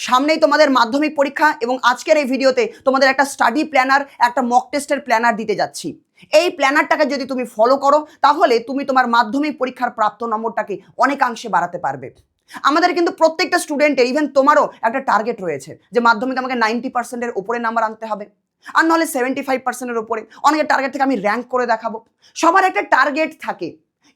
সামনেই তোমাদের মাধ্যমিক পরীক্ষা এবং আজকের এই ভিডিওতে তোমাদের একটা স্টাডি প্ল্যানার, একটা মক টেস্টের প্ল্যানার দিতে যাচ্ছি। এই প্ল্যানারটাকে যদি তুমি ফলো করো তাহলে তুমি তোমার মাধ্যমিক পরীক্ষার প্রাপ্ত নম্বরটাকে অনেকাংশে বাড়াতে পারবে। আমাদের কিন্তু প্রত্যেকটা স্টুডেন্টের, ইভেন তোমারও একটা টার্গেট রয়েছে যে মাধ্যমিকে আমাকে 90%-এর উপরে নাম্বার আনতে হবে, আর নাহলে 75%-এর উপরে। অনেকের টার্গেট থেকে আমি র্যাঙ্ক করে দেখাবো। সবার একটা টার্গেট থাকে,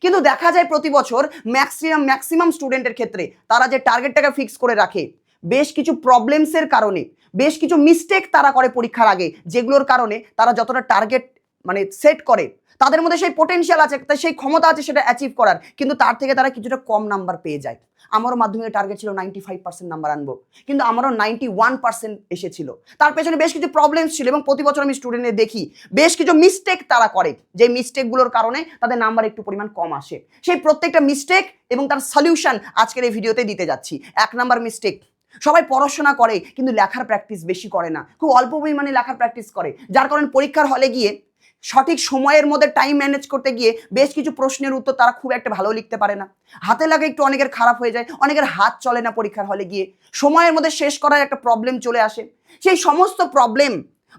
কিন্তু দেখা যায় প্রতি বছর ম্যাক্সিমাম স্টুডেন্টের ক্ষেত্রে তারা যে টার্গেটটাকে ফিক্স করে রাখে, বেশ কিছু প্রবলেমসের কারণে, বেশ কিছু মিস্টেক তারা করে পরীক্ষার আগে, যেগুলোর কারণে তারা যতটা টার্গেট সেট করে, তাদের মধ্যে সেই পোটেনশিয়াল আছে, সেই ক্ষমতা আছে সেটা অ্যাচিভ করার, কিন্তু তার থেকে তারা কিছুটা কম নাম্বার পেয়ে যায়। আমারও মাধ্যমিকের টার্গেট ছিল 95% নাম্বার আনবো, কিন্তু আমারও 91% এসেছিল। তার পেছনে বেশ কিছু প্রবলেমস ছিল এবং প্রতি বছর আমি স্টুডেন্টদের দেখি বেশ কিছু মিস্টেক তারা করে, যে মিস্টেকগুলোর কারণে তাদের নাম্বার একটু পরিমাণ কম আসে। সেই প্রত্যেকটা মিস্টেক এবং তার সলিউশন আজকের এই ভিডিওতে দিতে যাচ্ছি। 1 নাম্বার মিস্টেক, সবাই পড়াশোনা করে কিন্তু লেখার প্র্যাকটিস বেশি করে না, খুব অল্প পরিমাণে লেখার প্র্যাকটিস করে, যার কারণে পরীক্ষার হলে গিয়ে সঠিক সময়ের মধ্যে টাইম ম্যানেজ করতে গিয়ে বেশ কিছু প্রশ্নের উত্তর তারা খুব একটা ভালো লিখতে পারে না। হাতে লাগে একটু অনেকের খারাপ হয়ে যায়, অনেকের হাত চলে না পরীক্ষার হলে গিয়ে, সময়ের মধ্যে শেষ করার একটা প্রবলেম চলে আসে। সেই সমস্ত প্রবলেম,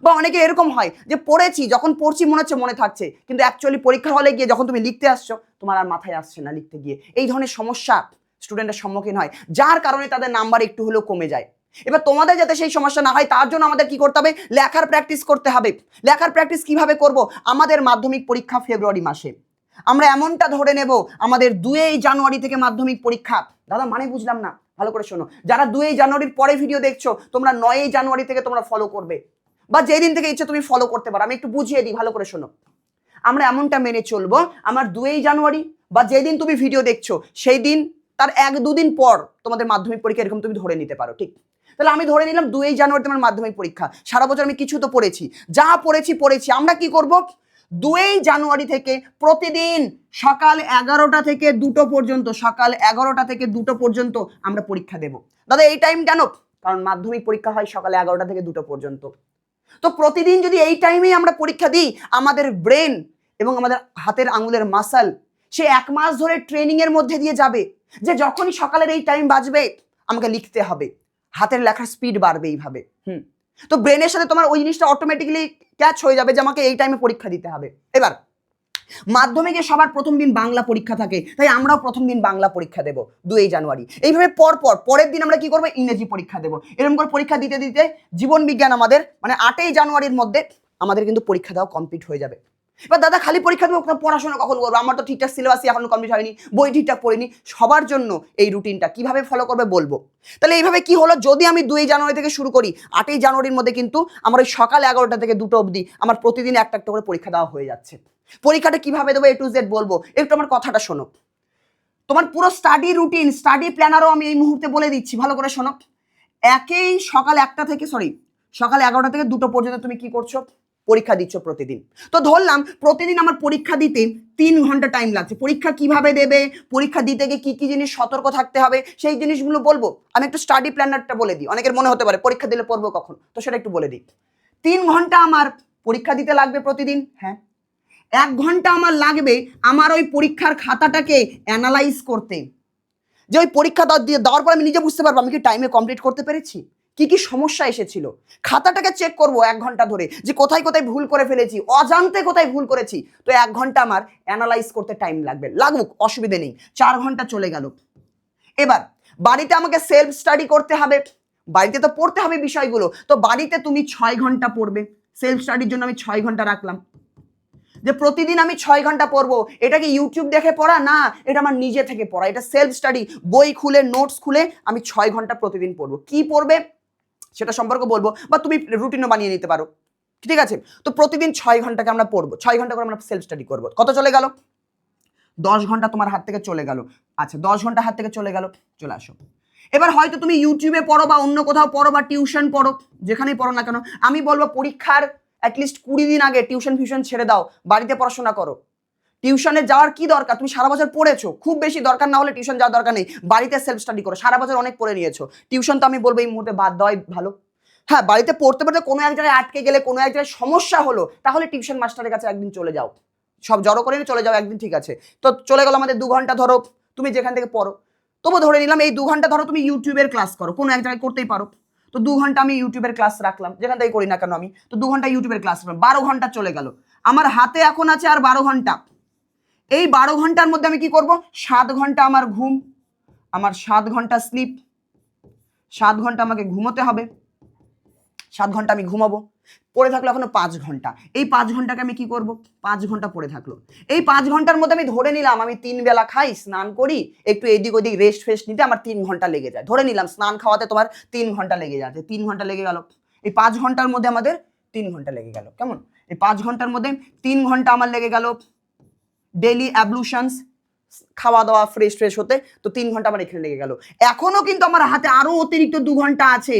বা অনেকে এরকম হয় যে পড়েছি, যখন পড়ছি মনে হচ্ছে মনে থাকছে, কিন্তু অ্যাকচুয়ালি পরীক্ষার হলে গিয়ে যখন তুমি লিখতে আসছো তোমার আর মাথায় আসছে না লিখতে গিয়ে। এই ধরনের সমস্যা স্টুডেন্টের সম্মুখীন হয়, যার কারণে তাদের নাম্বার একটু হলেও কমে যায়। এবার তোমাদের যাতে সেই সমস্যা না হয় তার জন্য আমাদের কি করতে হবে, লেখার প্র্যাকটিস করতে হবে। লেখার প্র্যাকটিস কিভাবে করব? আমাদের মাধ্যমিক পরীক্ষা ফেব্রুয়ারি মাসে, আমরা এমনটা ধরে নেব আমাদের 2 জানুয়ারি থেকে মাধ্যমিক পরীক্ষা। দাদা মানে বুঝলাম না, ভালো করে শোনো। যারা 2 জানুয়ারির পরে ভিডিও দেখছো তোমরা 9 জানুয়ারি থেকে তোমরা ফলো করবে, বা যেই দিন থেকে ইচ্ছে তুমি ফলো করতে পারো। আমি একটু বুঝিয়ে দিই, ভালো করে শোনো। আমরা এমনটা মেনে চলবো, আমার 2 জানুয়ারি বা যেদিন তুমি ভিডিও দেখছো সেই দিন তার 1-2 দিন পর তোমাদের মাধ্যমিক পরীক্ষা, এরকম তুমি ধরে নিতে পারো। ঠিক, তাহলে আমি ধরে নিলাম 2 জানুয়ারি তোমার মাধ্যমিক পরীক্ষা। সারা বছর আমি কিছু তো পড়েছি, যা পড়েছি। আমরা কি করব, 2 জানুয়ারি থেকে প্রতিদিন সকাল 11টা থেকে 2টো পর্যন্ত, সকাল 11টা থেকে 2টো পর্যন্ত আমরা পরীক্ষা দেব। দাদা এই টাইম কেন? কারণ মাধ্যমিক পরীক্ষা হয় সকাল 11টা থেকে 2টো পর্যন্ত। তো প্রতিদিন যদি এই টাইমেই আমরা পরীক্ষা দিই, আমাদের ব্রেন এবং আমাদের হাতের আঙুলের মাসল সে 1 মাস ধরে ট্রেনিং এর মধ্যে দিয়ে যাবে, যে যখনই সকালের এই টাইম বাজবে আমাকে লিখতে হবে, হাতের লেখার স্পিড বাড়বে এইভাবে। তো ব্রেনের সাথে তোমার ওই জিনিসটা অটোমেটিক্যালি ক্যাচ হয়ে যাবে যে আমাকে এই টাইমে পরীক্ষা দিতে হবে। এবার মাধ্যমিকে সবার প্রথম দিন বাংলা পরীক্ষা থাকে, তাই আমরাও প্রথম দিন বাংলা পরীক্ষা দেব 2 জানুয়ারি। এইভাবে পরের দিন আমরা কি করবো, ইংরেজি পরীক্ষা দেব। এরকম করে পরীক্ষা দিতে দিতে জীবন বিজ্ঞান আমাদের 8 জানুয়ারির মধ্যে আমাদের কিন্তু পরীক্ষা দেওয়া কমপ্লিট হয়ে যাবে। এবার দাদা খালি পরীক্ষা দেবো, পড়াশোনা কখন করবো? আমার তো ঠিকঠাক সিলেবাসই এখনো কমপ্লিট হয়নি, বই ঠিকঠাক পড়িনি। সবার জন্য এই রুটিনটা কিভাবে ফলো করবে বলবো। তাহলে এইভাবে কি হলো, যদি আমি 2 জানুয়ারি থেকে শুরু করি, 8 জানুয়ারির মধ্যে কিন্তু আমার ওই সকাল 11টা থেকে 2টো অবধি আমার প্রতিদিন একটা একটা করে পরীক্ষা দেওয়া হয়ে যাচ্ছে। পরীক্ষাটা কিভাবে দেবো A to Z বলবো, একটু আমার কথাটা শোনো। তোমার পুরো স্টাডি রুটিন, স্টাডি প্ল্যানারও আমি এই মুহূর্তে বলে দিচ্ছি, ভালো করে শোনো। সকাল 11টা থেকে 2টো পর্যন্ত তুমি কি করছো, পরীক্ষা দিচ্ছ প্রতিদিন। তো ধরলাম প্রতিদিন আমার পরীক্ষা দিতে 3 ঘন্টা টাইম লাগছে। পরীক্ষা কিভাবে দেবে, পরীক্ষা দিতে গিয়ে কি কি জিনিস সতর্ক থাকতে হবে, সেই জিনিসগুলো বলবো। আমি একটু স্টাডি প্ল্যানারটা বলে দিই, অনেকের মনে হতে পারে পরীক্ষা দিলে পড়বো কখন, তো সেটা একটু বলে দিই। 3 ঘন্টা আমার পরীক্ষা দিতে লাগবে প্রতিদিন, হ্যাঁ। 1 ঘন্টা আমার লাগবে আমার ওই পরীক্ষার খাতাটাকে অ্যানালাইজ করতে, যে ওই পরীক্ষা দেওয়ার পর আমি নিজে বুঝতে পারবো আমি কি টাইমে কমপ্লিট করতে পেরেছি, কি কি সমস্যা এসেছিল। খাতাটাকে চেক করবো 1 ঘন্টা ধরে, যে কোথায় কোথায় ভুল করে ফেলেছি, অজান্তে কোথায় ভুল করেছি। তো 1 ঘন্টা আমার অ্যানালাইজ করতে টাইম লাগুক, অসুবিধে নেই। 4 ঘন্টা চলে গেল। এবার বাড়িতে আমাকে সেলফ স্টাডি করতে হবে, বাড়িতে তো পড়তে হবে বিষয়গুলো। তো বাড়িতে তুমি 6 ঘন্টা পড়বে, সেলফ স্টাডির জন্য আমি 6 ঘন্টা রাখলাম। যে প্রতিদিন আমি 6 ঘন্টা পড়বো, এটা কি ইউটিউব দেখে পড়া না, এটা আমার নিজে থেকে পড়া, এটা সেলফ স্টাডি। বই খুলে নোটস খুলে আমি 6 ঘন্টা প্রতিদিন পড়বো। কি পড়বে সেটা সম্পর্কে বলবো, বা তুমি রুটিনও বানিয়ে নিতে পারো, ঠিক আছে। তো প্রতিদিন 6 ঘন্টাকে আমরা পড়বো, 6 ঘন্টা করে আমরা সেলফ স্টাডি করবো। কত চলে গেল, 10 ঘন্টা তোমার হাত থেকে চলে গেল। আচ্ছা 10 ঘন্টা হাত থেকে চলে গেল, চলে আসো। এবার হয়তো তুমি ইউটিউবে পড়ো বা অন্য কোথাও পড়ো বা টিউশন পড়ো, যেখানেই পড়ো না কেন, আমি বলবো পরীক্ষার অ্যাটলিস্ট 20 দিন আগে টিউশন ফিউশন ছেড়ে দাও, বাড়িতে পড়াশোনা করো। টিউশনে যাওয়ার কি দরকার, তুমি সারা বছর পড়েছো, খুব বেশি দরকার না হলে টিউশন যাওয়ার দরকার নেই, বাড়িতে সেলফ স্টাডি করো। সারা বছর অনেক পড়ে নিয়েছো, টিউশন তো আমি বলবো এই মুহূর্তে বাদ দেওয়াই ভালো। হ্যাঁ, বাড়িতে পড়তে পড়তে কোনো এক জায়গায় আটকে গেলে, কোনো এক জায়গায় সমস্যা হলো, তাহলে টিউশন মাস্টারের কাছে একদিন চলে যাও, সব জড়ো করে নিয়ে চলে যাও একদিন, ঠিক আছে। তো চলে গেল আমাদের 2 ঘন্টা, ধরো তুমি যেখান থেকে পড়ো। তবু ধরে নিলাম এই 2 ঘন্টা ধরো তুমি ইউটিউবের ক্লাস করো, কোনো এক জায়গায় করতেই পারো। তো 2 ঘন্টা আমি ইউটিউবের ক্লাস রাখলাম, যেখান থেকে করি না কেন আমি, তো 2 ঘন্টা ইউটিউবের ক্লাস রাখলাম, 12 ঘন্টা চলে গেল। আমার হাতে এখন আছে আর 12 ঘন্টা। এই 12 ঘন্টার মধ্যে আমি কি করব, 7 ঘন্টা আমার ঘুম, আমার 7 ঘন্টা স্লিপ, 7 ঘন্টা আমাকে ঘুমোতে হবে, 7 ঘন্টা আমি ঘুমাবো। পড়ে থাকলো এখনো 5 ঘন্টা। এই 5 ঘন্টাকে আমি কি করব, 5 ঘন্টা পড়ে থাকলো। এই 5 ঘন্টার মধ্যে আমি ধরে নিলাম আমি 3 বেলা খাই, স্নান করি, একটু এদিক ওদিক রেস্ট ফেস্ট নিতে আমার 3 ঘন্টা লেগে যায়। ধরে নিলাম স্নান খাওয়াতে তোমার 3 ঘন্টা লেগে যাচ্ছে, 3 ঘন্টা লেগে গেল। এই 5 ঘন্টার মধ্যে আমাদের 3 ঘন্টা লেগে গেল। কেমন? এই 5 ঘন্টার মধ্যে 3 ঘন্টা আমার লেগে গেল ডেইলি অ্যাবলুশনস, খাওয়া দাওয়া ফ্রেশ হতে, তো 3 ঘন্টা আমার এখানে লেগে গেল। এখনো কিন্তু আমার হাতে আরো অতিরিক্ত 2 ঘন্টা আছে।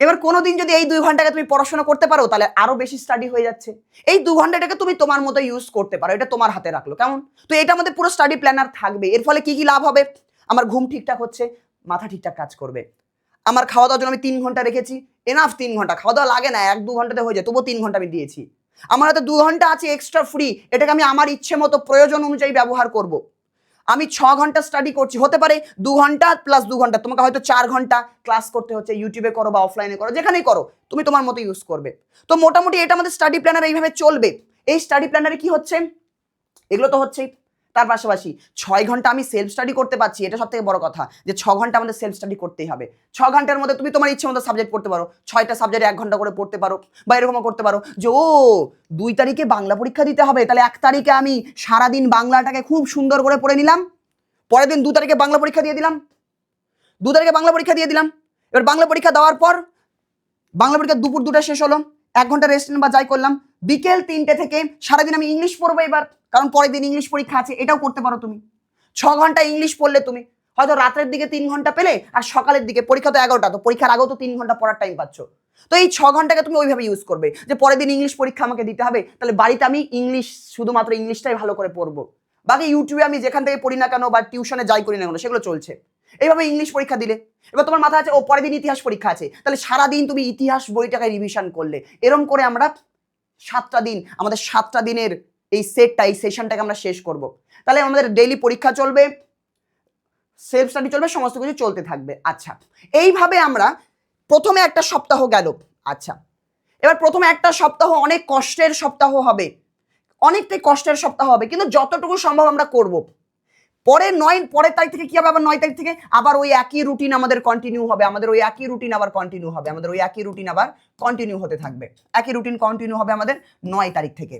এবার কোনোদিন যদি এই 2 ঘন্টাকে তুমি পড়াশোনা করতে পারো তাহলে আরো বেশি স্টাডি হয়ে যাচ্ছে। এই 2 ঘন্টাটাকে তুমি তোমার মতো ইউজ করতে পারো, এটা তোমার হাতে রাখলো। কেমন? তো এটা আমাদের পুরো স্টাডি প্ল্যানার থাকবে। এর ফলে কি কি লাভ হবে, আমার ঘুম ঠিকঠাক হচ্ছে, মাথা ঠিকঠাক কাজ করবে। আমার খাওয়া দাওয়ার জন্য আমি 3 ঘন্টা রেখেছি, এনাফ 3 ঘন্টা, খাওয়া দাওয়া লাগে না, 1-2 ঘন্টাতে হয়ে যায়, তবুও 3 ঘন্টা আমি দিয়েছি। আমার হাতে 2 ঘন্টা আছে এক্সট্রা ফ্রি, এটাকে আমি আমার ইচ্ছে মতো প্রয়োজন অনুযায়ী ব্যবহার করব। আমি 6 ঘন্টা স্টাডি করছি, হতে পারে 2 ঘন্টা প্লাস 2 ঘন্টা তোমাকে হয়তো 4 ঘন্টা ক্লাস করতে হচ্ছে, ইউটিউবে করো বা অফলাইনে করো, যেখানেই করো তুমি তোমার মতো ইউজ করবে। তো মোটামুটি এটা আমাদের স্টাডি প্ল্যানার এইভাবে চলবে। এই স্টাডি প্ল্যানারে কি হচ্ছে, এগুলো তো হচ্ছেই, তার পাশাপাশি 6 ঘন্টা আমি সেলফ স্টাডি করতে পারছি, এটা সব থেকে বড় কথা, যে 6 ঘন্টা আমাদের সেলফ স্টাডি করতেই হবে। 6 ঘন্টার মধ্যে তুমি তোমার ইচ্ছে মতো সাবজেক্ট পড়তে পারো, 6টা সাবজেক্টে 1 ঘন্টা করে পড়তে পারো, বা এরকমও করতে পারো যে ও 2 তারিখে বাংলা পরীক্ষা দিতে হবে, তাহলে 1 তারিখে আমি সারাদিন বাংলাটাকে খুব সুন্দর করে পড়ে নিলাম, পরের দিন 2 তারিখে বাংলা পরীক্ষা দিয়ে দিলাম, 2 তারিখে বাংলা পরীক্ষা দিয়ে দিলাম। এবার বাংলা পরীক্ষা দেওয়ার পর বাংলা পরীক্ষা দুপুর 2টা শেষ হলো, 1 ঘন্টা রেস্ট বা যাই করলাম, বিকেল 3টে থেকে সারাদিন আমি ইংলিশ পড়বো এবার, কারণ পরের দিন ইংলিশ পরীক্ষা আছে, এটাও করতে পারো তুমি। 6 ঘন্টা ইংলিশ পড়লে তুমি হয়তো রাতের দিকে 3 ঘন্টা পেলে, আর সকালের দিকে, পরীক্ষা তো 11টা, তো পরীক্ষার আগেও তো 3 ঘন্টা পড়ার টাইম পাচ্ছ। তো এই 6 ঘন্টাকে তুমি ওইভাবে ইউজ করবে যে পরের দিন ইংলিশ পরীক্ষা আমাকে দিতে হবে, তাহলে বাড়িতে আমি ইংলিশ, শুধুমাত্র ইংলিশটাই ভালো করে পড়বো, বাকি ইউটিউবে আমি যেখান থেকে পড়ি না কেন বা টিউশনে যাই করি না কেন সেগুলো চলছে। এইভাবে ইংলিশ পরীক্ষা দিলে, এবার তোমার মাথা আছে ও পরের দিন ইতিহাস পরীক্ষা আছে, তাহলে সারাদিন তুমি ইতিহাস বইটাকে রিভিশন করলে। এরকম করে আমরা 7টা দিন, আমাদের 7টা দিনের এই সেটটা, এই সেশনটাকে আমরা শেষ করব। তাহলে আমাদের ডেইলি পরীক্ষা চলবে, সেলফ স্টাডি চলবে, সমস্ত কিছু চলতে থাকবে। আচ্ছা, এইভাবে আমরা প্রথমে একটা সপ্তাহ গেল। আচ্ছা, এবার প্রথমে একটা সপ্তাহ অনেক কষ্টের সপ্তাহ হবে, অনেকটাই কষ্টের সপ্তাহ হবে, কিন্তু যতটুকু সম্ভব আমরা করব। পরের তারিখ থেকে কি হবে, আবার 9 তারিখ থেকে আবার ওই একই রুটিন আমাদের কন্টিনিউ হবে, আমাদের ওই একই রুটিন আবার কন্টিনিউ হবে, আমাদের ওই একই রুটিন আবার কন্টিনিউ হতে থাকবে। একই রুটিন কন্টিনিউ হবে আমাদের 9 তারিখ থেকে।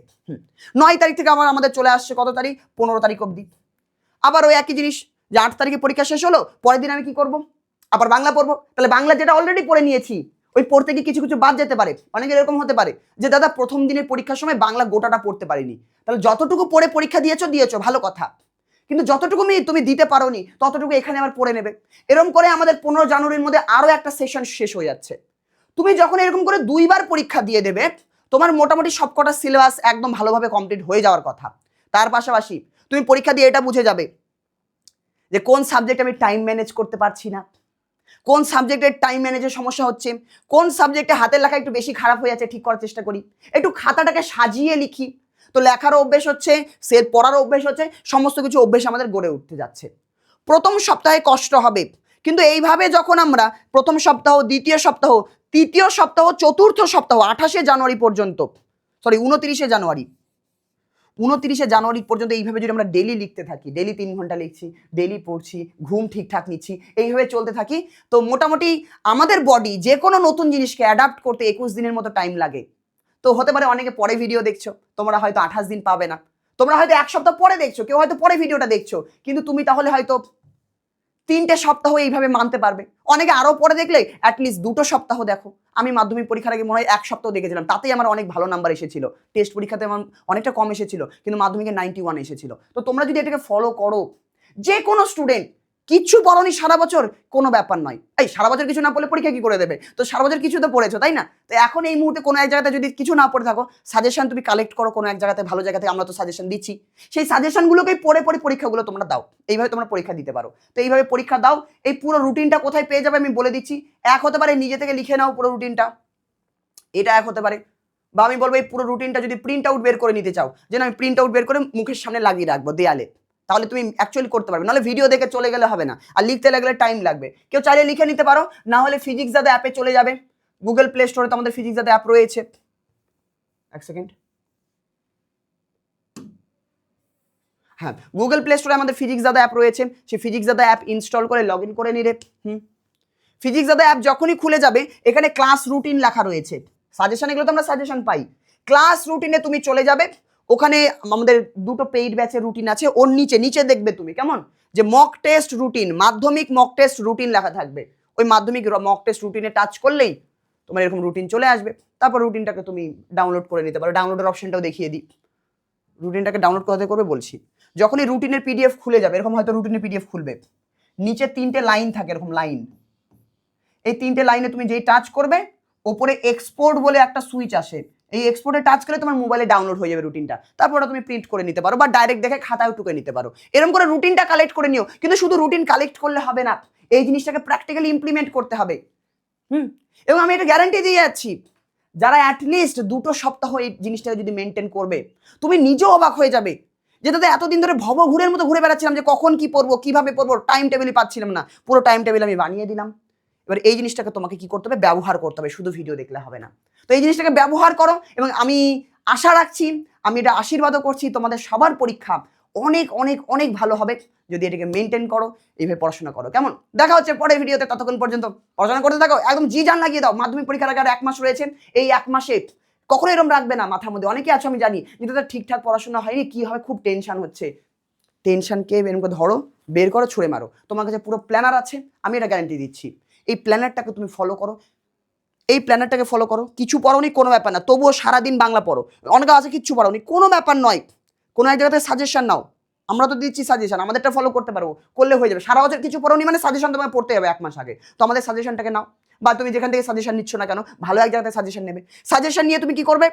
9 তারিখ থেকে আবার আমাদের চলে আসছে কত তারিখ, 15 তারিখ অবধি। আবার ওই একই জিনিস, যে 8 তারিখে পরীক্ষা শেষ হলো, পরের দিন আমি কি করব, আবার বাংলা পড়বো। তাহলে বাংলা যেটা অলরেডি পড়ে নিয়েছি, ওই পড়তে গিয়ে কিছু কিছু বাদ যেতে পারে। অনেকের এরকম হতে পারে যে দাদা প্রথম দিনের পরীক্ষার সময় বাংলা গোটাটা পড়তে পারিনি, তাহলে যতটুকু পড়ে পরীক্ষা দিয়েছো ভালো কথা, কিন্তু যতটুকু তুমি দিতে পারোনি ততটুকু এখানে আবার পড়ে নেবে। এরকম করে আমাদের 15 জানুয়ারির মধ্যে আরো একটা সেশন শেষ হয়ে যাচ্ছে। তুমি যখন এরকম করে 2বার পরীক্ষা দিয়ে দেবে, তোমার মোটামুটি সবকটা সিলেবাস একদম ভালোভাবে কমপ্লিট হয়ে যাওয়ার কথা। তার পাশাপাশি তুমি পরীক্ষা দিয়ে এটা বুঝে যাবে যে কোন সাবজেক্টে আমি টাইম ম্যানেজ করতে পারছি না, কোন সাবজেক্টের টাইম ম্যানেজের সমস্যা হচ্ছে, কোন সাবজেক্টে হাতের লেখা একটু বেশি খারাপ হয়ে যাচ্ছে, ঠিক করার চেষ্টা করি, একটু খাতাটাকে সাজিয়ে লিখি। তো লেখারও অভ্যেস হচ্ছে, পড়ারও অভ্যেস হচ্ছে, সমস্ত কিছু অভ্যেস আমাদের গড়ে উঠতে যাচ্ছে। প্রথম সপ্তাহে কষ্ট হবে, কিন্তু এইভাবে যখন আমরা প্রথম সপ্তাহ, দ্বিতীয় সপ্তাহ, তৃতীয় সপ্তাহ, চতুর্থ সপ্তাহ 28শে জানুয়ারি পর্যন্ত, 29শে জানুয়ারি, 29শে জানুয়ারি পর্যন্ত এইভাবে যদি আমরা ডেলি লিখতে থাকি, ডেলি 3 ঘন্টা লিখছি, ডেলি পড়ছি, ঘুম ঠিকঠাক নিচ্ছি, এইভাবে চলতে থাকি, তো মোটামুটি আমাদের বডি যে কোনো নতুন জিনিসকে অ্যাডাপ্ট করতে 21 দিনের মতো টাইম লাগে। তো হতে পারে অনেকে পরে ভিডিও দেখছো, তোমরা হয়তো 28 দিন পাবে না, তোমরা হয়তো 1 সপ্তাহ পরে দেখছো, কেউ হয়তো পরে ভিডিওটা দেখছো, কিন্তু তুমি তাহলে হয়তো 3টে সপ্তাহ এইভাবে মানতে পারবে। অনেকে আরো পরে দেখলে অ্যাটলিস্ট 2টো সপ্তাহ দেখো। আমি মাধ্যমিক পরীক্ষার আগে মনে হয় 1 সপ্তাহ দেখেছিলাম, তাতেই আমার অনেক ভালো নাম্বার এসেছিল। টেস্ট পরীক্ষাতে আমার অনেকটা কম এসেছিল, কিন্তু মাধ্যমিকে 91 এসেছিল। তো তোমরা যদি এটাকে ফলো করো, যে কোনো স্টুডেন্ট, কিচ্ছু পড়োনি সারা বছর, কোনো ব্যাপার নয়, এই সারা বছর কিছু না পড়লে পরীক্ষা কি করে দেবে, তো সারা বছর কিছু তো পড়েছো তাই না। তো এখন এই মুহূর্তে কোনো এক জায়গাতে যদি কিছু না পড়ে থাকো, সাজেশন তুমি কালেক্ট করো কোনো এক জায়গাতে, ভালো জায়গা থেকে, আমরা তো সাজেশন দিচ্ছি, সেই সাজেশনগুলোকেই পড়ে পরীক্ষাগুলো তোমরা দাও, এইভাবে তোমরা পরীক্ষা দিতে পারো। তো এইভাবে পরীক্ষা দাও। এই পুরো রুটিনটা কোথায় পেয়ে যাবে আমি বলে দিচ্ছি। এক হতে পারে নিজে থেকে লিখে নাও পুরো রুটিনটা, এটা এক হতে পারে, বা আমি বলবো এই পুরো রুটিনটা যদি প্রিন্ট আউট বের করে নিতে চাও, যেন আমি প্রিন্ট আউট বের করে মুখের সামনে লাগিয়ে রাখবো দেয়ালে, তাহলে তুমি অ্যাকচুয়ালি করতে পারবে, নাহলে ভিডিও দেখে চলে গেলে হবে না, আর লিখতে লাগলে টাইম লাগবে। কেউ চাইলে লিখে নিতে পারো, না হলে ফিজিক্স দাদা অ্যাপে চলে যাবে, গুগল প্লে স্টোরে তো আমাদের ফিজিক্স দাদা অ্যাপ রয়েছে। এক সেকেন্ড, হ্যাঁ গুগল প্লে স্টোরে আমাদের ফিজিক্স দাদা অ্যাপ রয়েছে, সেই ফিজিক্স দাদা অ্যাপ ইনস্টল করে লগ ইন করে নিলে ফিজিক্স দাদা অ্যাপ যখনই খুলে যাবে এখানে ক্লাস রুটিন লেখা রয়েছে, সাজেশন এগুলো তো আমরা সাজেশন পাই, ক্লাস রুটিনে তুমি চলে যাবে, ওখানে আমাদের দুটো পেইড ব্যাচের রুটিন আছে, ওর নিচে নিচে দেখবে তুমি কেমন যে মক টেস্ট রুটিন, মাধ্যমিক মক টেস্ট রুটিন লেখা থাকবে, ওই মাধ্যমিক মক টেস্ট রুটিনে টাচ করলেই তোমার এরকম রুটিন চলে আসবে। তারপর রুটিনটাকে তুমি ডাউনলোড করে নিতে পারো, ডাউনলোডের অপশনটাও দেখিয়ে দিই। রুটিনটাকে ডাউনলোড করতে করবে বলছি, যখনই রুটিনের পিডিএফ খুলে যাবে, এরকম হয়তো রুটিনের পিডিএফ খুলবে, নিচে 3টে লাইন থাকে এরকম লাইন, এই 3টে লাইনে তুমি যেই টাচ করবে ওপরে এক্সপোর্ট বলে একটা সুইচ আসে, এই এক্সপোর্টে টাচ করলে তোমার মোবাইলে ডাউনলোড হয়ে যাবে রুটিনটা, তারপর ওটা তুমি প্রিন্ট করে নিতে পারো বা ডাইরেক্ট দেখে খাতায় টুকে নিতে পারো। এরকম করে রুটিনটা কালেক্ট করে নিও, কিন্তু শুধু রুটিন কালেক্ট করলে হবে না, এই জিনিসটাকে প্র্যাকটিক্যালি ইমপ্লিমেন্ট করতে হবে। এবং আমি এটা গ্যারান্টি দিয়ে যাচ্ছি, যারা অ্যাটলিস্ট 2টো সপ্তাহ এই জিনিসটাকে যদি মেনটেন করবে, তুমি নিজেও অবাক হয়ে যাবে যে দাদা এতদিন ধরে ভবঘুরের মতো ঘুরে বেড়াচ্ছিলাম যে কখন কি পড়বো, কিভাবে পড়বো, টাইম টেবিলই পাচ্ছিলাম না, পুরো টাইম টেবিল আমি বানিয়ে দিলাম। এবার এই জিনিসটাকে তোমাকে কি করতে হবে, ব্যবহার করতে হবে, শুধু ভিডিও দেখলে হবে না। তো এই জিনিসটাকে ব্যবহার করো, এবং আমি আশা রাখছি, আমি এটা আশীর্বাদও করছি, তোমাদের সবার পরীক্ষা অনেক অনেক অনেক ভালো হবে যদি এটাকে মেনটেন করো, এইভাবে পড়াশোনা করো। কেমন, দেখা হচ্ছে পরের ভিডিওতে, ততক্ষণ পর্যন্ত পড়াশোনা করতে থাকো, একদম জি জান লাগিয়ে দাও। মাধ্যমিক পরীক্ষার আগে আর 1 মাস রয়েছে, এই 1 মাসে কখনো এরকম রাখবে না মাথার মধ্যে, অনেকে আছো আমি জানি কিন্তু তাদের ঠিকঠাক পড়াশোনা হয়নি, কি হবে খুব টেনশন হচ্ছে, টেনশনকে এরকম ধরো, বের করো, ছুঁড়ে মারো, তোমার কাছে পুরো প্ল্যানার আছে, আমি এটা গ্যারান্টি দিচ্ছি। এই প্ল্যানারটাকে তুমি ফলো করো, এই প্ল্যানারটাকে ফলো করো, কিছু পড়োনি কোনো ব্যাপার না, তবুও সারাদিন বাংলা পড়ো, অনেকে আছে কিচ্ছু পড়োনি কোনো ব্যাপার নয়, কোনো এক জায়গাতে সাজেশন নাও, আমরা তো দিচ্ছি সাজেশন, আমাদেরটা ফলো করতে পারবো, করলে হয়ে যাবে। সারা বছর কিছু পড়োনি মানে সাজেশন তোমায় পড়তে হবে 1 মাস আগে, তো আমাদের সাজেশনটাকে নাও, বা তুমি যেখান থেকে সাজেশন নিচ্ছ না কেন ভালো এক জায়গাতে সাজেশন নেবে, সাজেশন নিয়ে তুমি কি করবে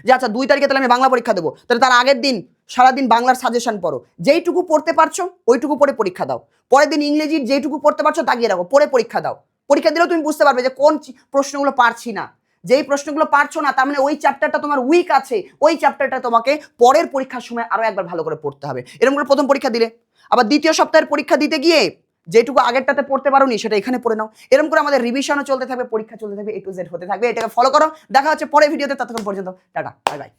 যে আচ্ছা 2 তারিখে তাহলে আমি বাংলা পরীক্ষা দেবো, তাহলে তার আগের দিন সারাদিন বাংলার সাজেশন পড়ো, যেইটুকু পড়তে পারছো ওইটুকু পড়ে পরীক্ষা দাও, পরের দিন ইংরেজির যেইটুকু পড়তে পারছো দাগিয়ে রাখো, পড়ে পরীক্ষা দাও, পরীক্ষা দিলেও তুমি বুঝতে পারবে যে কোন প্রশ্নগুলো পারছি না, যেই প্রশ্নগুলো পারছো না তার মানে ওই চ্যাপ্টারটা তোমার উইক আছে, ওই চ্যাপ্টারটা তোমাকে পরের পরীক্ষার সময় আরো একবার ভালো করে পড়তে হবে। এরকম করে প্রথম পরীক্ষা দিলে, আবার দ্বিতীয় সপ্তাহের পরীক্ষা দিতে গিয়ে যেটুকু আগেরটাতে পড়তে পারোনি সেটা এখানে পড়ে নাও, এরকম করে আমাদের রিভিশনও চলতে থাকবে, পরীক্ষা চলতে থাকবে, A to Z হতে থাকবে। এটাকে ফলো করো, দেখা হচ্ছে পরের ভিডিওতে, ততক্ষণ পর্যন্ত টাটা, বাই বাই।